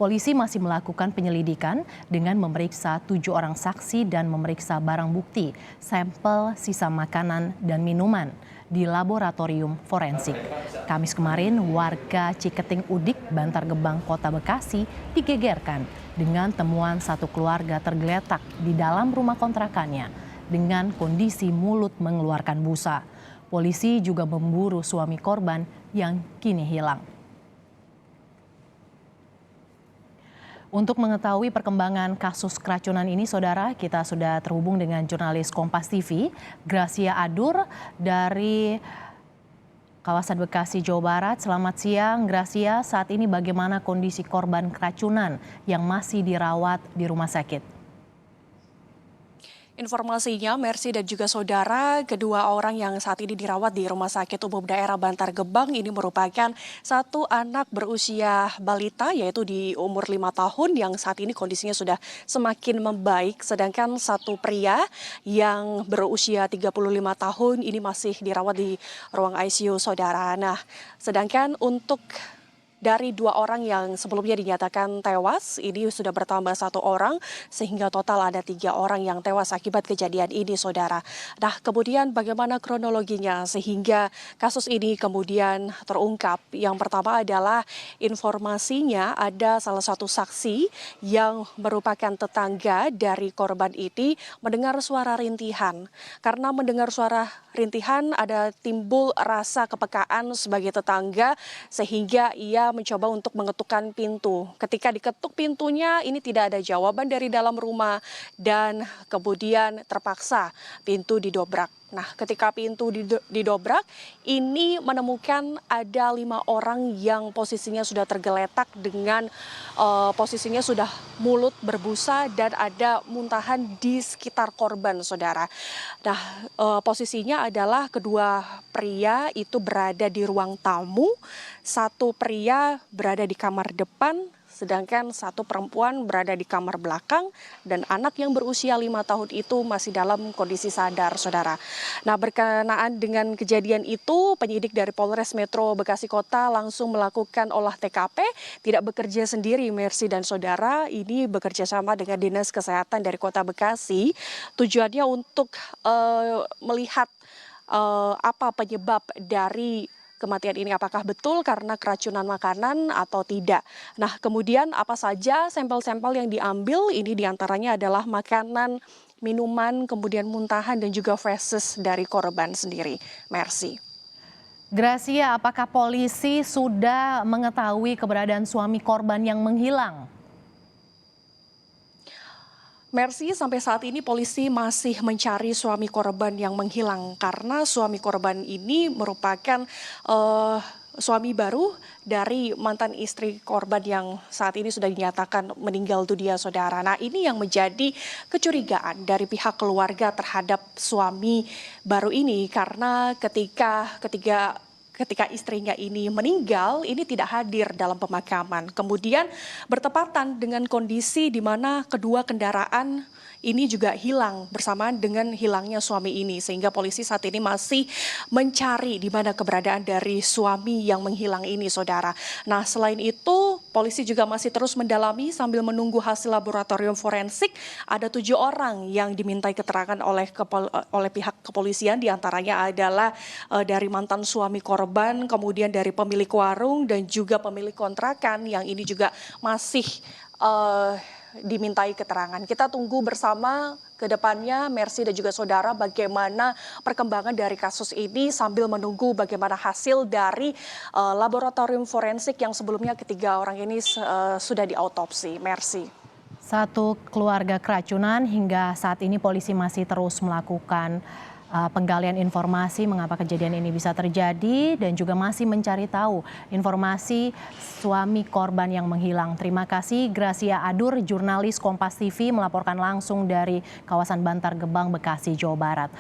Polisi masih melakukan penyelidikan dengan memeriksa 7 orang saksi dan memeriksa barang bukti, sampel sisa makanan dan minuman di laboratorium forensik. Kamis kemarin, warga Ciketing Udik, Bantar Gebang, Kota Bekasi digegerkan dengan temuan satu keluarga tergeletak di dalam rumah kontrakannya dengan kondisi mulut mengeluarkan busa. Polisi juga memburu suami korban yang kini hilang. Untuk mengetahui perkembangan kasus keracunan ini, Saudara, kita sudah terhubung dengan jurnalis Kompas TV, Gracia Adur dari kawasan Bekasi, Jawa Barat. Selamat siang, Gracia. Saat ini bagaimana kondisi korban keracunan yang masih dirawat di rumah sakit? Informasinya, Mercy dan juga saudara, kedua orang yang saat ini dirawat di Rumah Sakit Umum Daerah Bantar Gebang ini merupakan satu anak berusia balita, yaitu di umur 5 tahun yang saat ini kondisinya sudah semakin membaik, sedangkan satu pria yang berusia 35 tahun ini masih dirawat di ruang ICU, saudara. Nah, sedangkan untuk dari 2 orang yang sebelumnya dinyatakan tewas, ini sudah bertambah 1 orang, sehingga total ada 3 orang yang tewas akibat kejadian ini, saudara. Nah, kemudian bagaimana kronologinya sehingga kasus ini kemudian terungkap? Yang pertama adalah informasinya ada salah satu saksi yang merupakan tetangga dari korban ini mendengar suara rintihan. Karena mendengar suara rintihan ada timbul rasa kepekaan sebagai tetangga sehingga ia mencoba untuk mengetukkan pintu. Ketika diketuk pintunya, ini tidak ada jawaban dari dalam rumah dan kemudian terpaksa pintu didobrak. Nah, ketika pintu didobrak, ini menemukan ada 5 orang yang posisinya sudah tergeletak dengan posisinya sudah mulut berbusa dan ada muntahan di sekitar korban, saudara. Nah, posisinya adalah kedua pria itu berada di ruang tamu, satu pria berada di kamar depan, sedangkan satu perempuan berada di kamar belakang dan anak yang berusia 5 tahun itu masih dalam kondisi sadar, saudara. Nah, berkenaan dengan kejadian itu, penyidik dari Polres Metro Bekasi Kota langsung melakukan olah TKP, tidak bekerja sendiri, Mercy dan saudara, ini bekerja sama dengan Dinas Kesehatan dari Kota Bekasi. Tujuannya untuk melihat apa penyebab dari kematian ini, apakah betul karena keracunan makanan atau tidak. Nah, kemudian apa saja sampel-sampel yang diambil, ini diantaranya adalah makanan, minuman, kemudian muntahan dan juga feses dari korban sendiri. Mercy. Gracia, apakah polisi sudah mengetahui keberadaan suami korban yang menghilang? Mercy, sampai saat ini polisi masih mencari suami korban yang menghilang karena suami korban ini merupakan suami baru dari mantan istri korban yang saat ini sudah dinyatakan meninggal dunia, saudara. Nah, ini yang menjadi kecurigaan dari pihak keluarga terhadap suami baru ini karena ketika istrinya ini meninggal, ini tidak hadir dalam pemakaman. Kemudian bertepatan dengan kondisi di mana kedua kendaraan ini juga hilang bersamaan dengan hilangnya suami ini. Sehingga polisi saat ini masih mencari di mana keberadaan dari suami yang menghilang ini, saudara. Nah, selain itu, polisi juga masih terus mendalami sambil menunggu hasil laboratorium forensik. Ada 7 orang yang dimintai keterangan oleh pihak kepolisian, diantaranya adalah dari mantan suami korban, kemudian dari pemilik warung dan juga pemilik kontrakan yang ini juga masih dimintai keterangan. Kita tunggu bersama ke depannya, Mercy dan juga saudara, bagaimana perkembangan dari kasus ini sambil menunggu bagaimana hasil dari laboratorium forensik yang sebelumnya ketiga orang ini sudah diautopsi. Mercy. Satu keluarga keracunan, hingga saat ini polisi masih terus melakukan penggalian informasi mengapa kejadian ini bisa terjadi dan juga masih mencari tahu informasi suami korban yang menghilang. Terima kasih Gracia Adur, jurnalis Kompas TV melaporkan langsung dari kawasan Bantar Gebang, Bekasi, Jawa Barat.